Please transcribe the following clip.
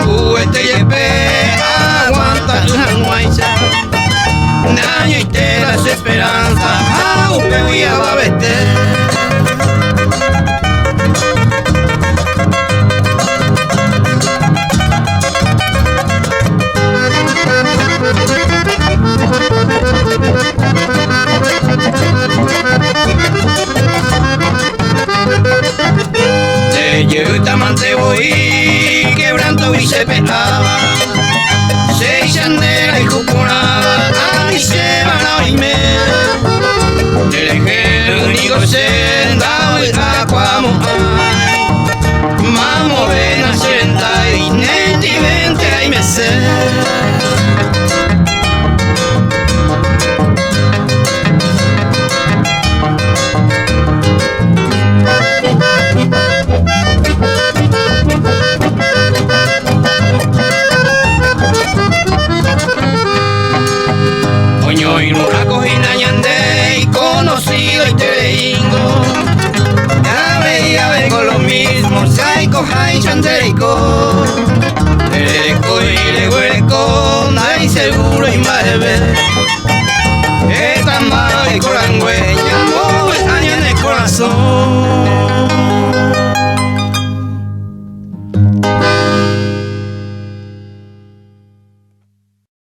Uete yepe aguanta tu hanguaicha. Naño y te las esperanzas, upe huía va a vete. Tamante voy quebrando y se pelaba, se chandela y jupunaba, y se van a oírme. Te dejé el único senda y acuamo ay, mamo ven a senta y neti vente ahí me sé. Y no la cogí nañande y conocido y te vengo. Ya vengo lo mismo, sai coja y chanderico. Ereco y legueco, nadie seguro y más de ver. Es tan malo y corangüeña, no es año en el corazón.